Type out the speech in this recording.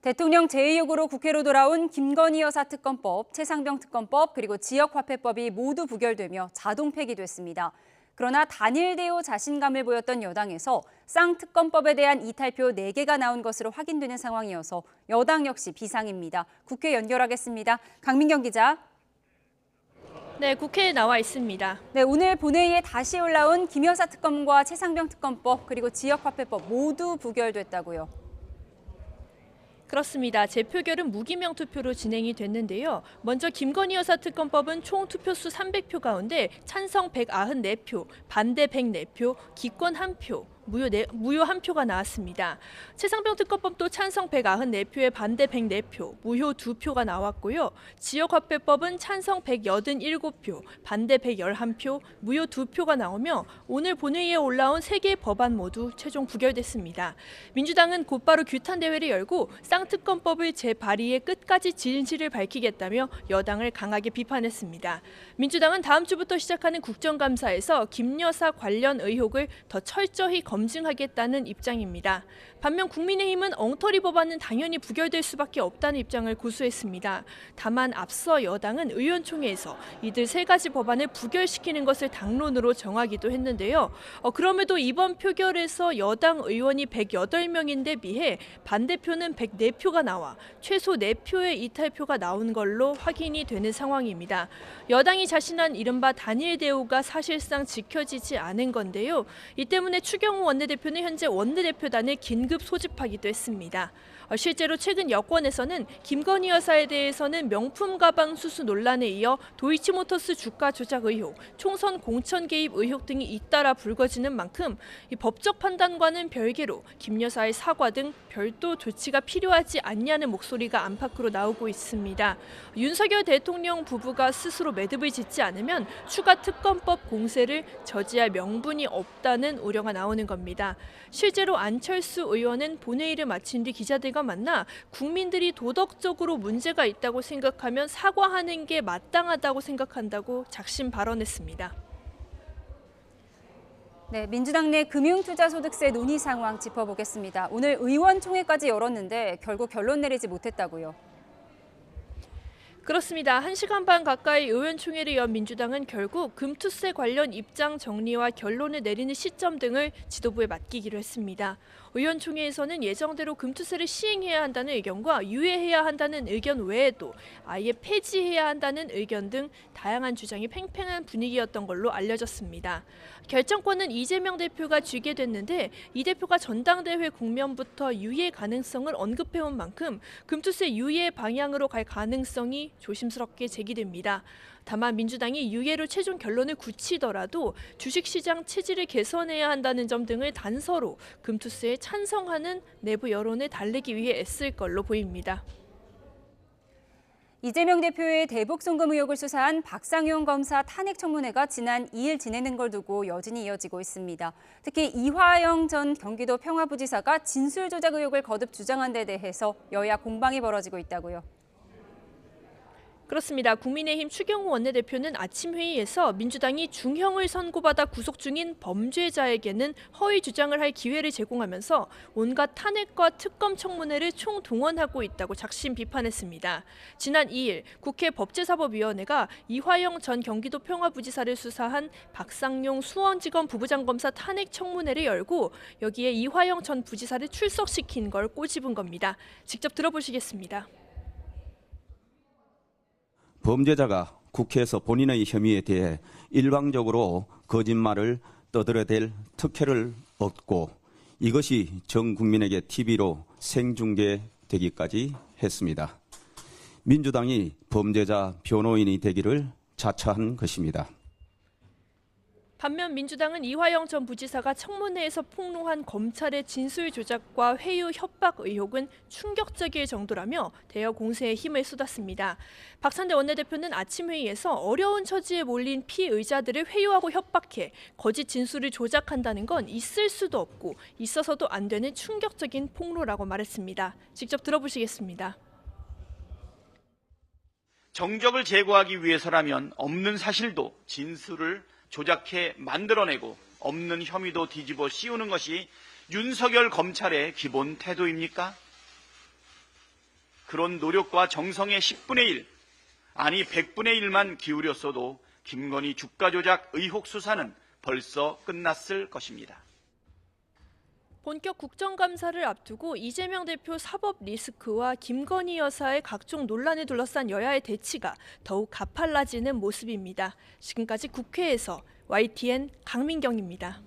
대통령 제2요구로 국회로 돌아온 김건희 여사 특검법, 최상병 특검법, 그리고 지역화폐법이 모두 부결되며 자동 폐기됐습니다. 그러나 단일 대우 자신감을 보였던 여당에서 쌍특검법에 대한 이탈표 4개가 나온 것으로 확인되는 상황이어서 여당 역시 비상입니다. 국회 연결하겠습니다. 강민경 기자. 네, 국회에 나와 있습니다. 네, 오늘 본회의에 다시 올라온 김 여사 특검과 최상병 특검법, 그리고 지역화폐법 모두 부결됐다고요. 그렇습니다. 재표결은 무기명 투표로 진행이 됐는데요. 먼저 김건희 여사 특검법은 총 투표수 300표 가운데 찬성 194표, 반대 104표, 기권 1표, 무효 1표가 나왔습니다. 최상병 특검법도 찬성 194표에 반대 104표, 무효 2표가 나왔고요. 지역화폐법은 찬성 187표, 반대 111표, 무효 2표가 나오며 오늘 본회의에 올라온 3개의 법안 모두 최종 부결됐습니다. 민주당은 곧바로 규탄 대회를 열고 쌍특검법을 재발의해 끝까지 진실을 밝히겠다며 여당을 강하게 비판했습니다. 민주당은 다음 주부터 시작하는 국정감사에서 김 여사 관련 의혹을 더 철저히 검증하겠다는 입장입니다. 반면 국민의힘은 엉터리 법안은 당연히 부결될 수밖에 없다는 입장을 고수했습니다. 다만 앞서 여당은 의원총회에서 이들 3가지 법안을 부결시키는 것을 당론으로 정하기도 했는데요. 그럼에도 이번 표결에서 여당 의원이 108명인데 비해 반대표는 104표가 나와 최소 4표의 이탈표가 나온 걸로 확인이 되는 상황입니다. 여당이 자신한 이른바 단일 대우가 사실상 지켜지지 않은 건데요. 이 때문에 추경호 원내대표는 현재 원내대표단을 긴급 소집하기도 했습니다. 실제로 최근 여권에서는 김건희 여사에 대해서는 명품 가방 수수 논란에 이어 도이치모터스 주가 조작 의혹, 총선 공천 개입 의혹 등이 잇따라 불거지는 만큼 이 법적 판단과는 별개로 김 여사의 사과 등 별도 조치가 필요하지 않냐는 목소리가 안팎으로 나오고 있습니다. 윤석열 대통령 부부가 스스로 매듭을 짓지 않으면 추가 특검법 공세를 저지할 명분이 없다는 우려가 나오는 겁니다. 실제로 안철수 의원은 본회의를 마친 뒤 기자들과 만나 국민들이 도덕적으로 문제가 있다고 생각하면 사과하는 게 마땅하다고 생각한다고 작심 발언했습니다. 네, 민주당 내 금융투자소득세 논의 상황 짚어보겠습니다. 오늘 의원총회까지 열었는데 결국 결론 내리지 못했다고요. 그렇습니다. 1시간 반 가까이 의원총회를 연 민주당은 결국 금투세 관련 입장 정리와 결론을 내리는 시점 등을 지도부에 맡기기로 했습니다. 의원총회에서는 예정대로 금투세를 시행해야 한다는 의견과 유예해야 한다는 의견 외에도 아예 폐지해야 한다는 의견 등 다양한 주장이 팽팽한 분위기였던 걸로 알려졌습니다. 결정권은 이재명 대표가 쥐게 됐는데 이 대표가 전당대회 국면부터 유예 가능성을 언급해온 만큼 금투세 유예 방향으로 갈 가능성이 조심스럽게 제기됩니다. 다만 민주당이 유예로 최종 결론을 굳히더라도 주식시장 체질을 개선해야 한다는 점 등을 단서로 금투세에 찬성하는 내부 여론을 달래기 위해 애쓸 걸로 보입니다. 이재명 대표의 대북 송금 의혹을 수사한 박상용 검사 탄핵 청문회가 지난 2일 진행된 걸 두고 여진이 이어지고 있습니다. 특히 이화영 전 경기도 평화부지사가 진술 조작 의혹을 거듭 주장한 데 대해서 여야 공방이 벌어지고 있다고요. 그렇습니다. 국민의힘 추경호 원내대표는 아침 회의에서 민주당이 중형을 선고받아 구속 중인 범죄자에게는 허위 주장을 할 기회를 제공하면서 온갖 탄핵과 특검 청문회를 총동원하고 있다고 작심 비판했습니다. 지난 2일 국회 법제사법위원회가 이화영 전 경기도 평화부지사를 수사한 박상용 수원지검 부부장검사 탄핵 청문회를 열고 여기에 이화영 전 부지사를 출석시킨 걸 꼬집은 겁니다. 직접 들어보시겠습니다. 범죄자가 국회에서 본인의 혐의에 대해 일방적으로 거짓말을 떠들어댈 특혜를 얻고 이것이 전 국민에게 TV로 생중계되기까지 했습니다. 민주당이 범죄자 변호인이 되기를 자처한 것입니다. 반면 민주당은 이화영 전 부지사가 청문회에서 폭로한 검찰의 진술 조작과 회유 협박 의혹은 충격적일 정도라며 대여 공세에 힘을 쏟았습니다. 박찬대 원내대표는 아침 회의에서 어려운 처지에 몰린 피의자들을 회유하고 협박해 거짓 진술을 조작한다는 건 있을 수도 없고 있어서도 안 되는 충격적인 폭로라고 말했습니다. 직접 들어보시겠습니다. 정적을 제거하기 위해서라면 없는 사실도 진술을 조작해 만들어내고 없는 혐의도 뒤집어 씌우는 것이 윤석열 검찰의 기본 태도입니까? 그런 노력과 정성의 10분의 1, 아니 100분의 1만 기울였어도 김건희 주가 조작 의혹 수사는 벌써 끝났을 것입니다. 본격 국정감사를 앞두고 이재명 대표 사법 리스크와 김건희 여사의 각종 논란에 둘러싼 여야의 대치가 더욱 가팔라지는 모습입니다. 지금까지 국회에서 YTN 강민경입니다.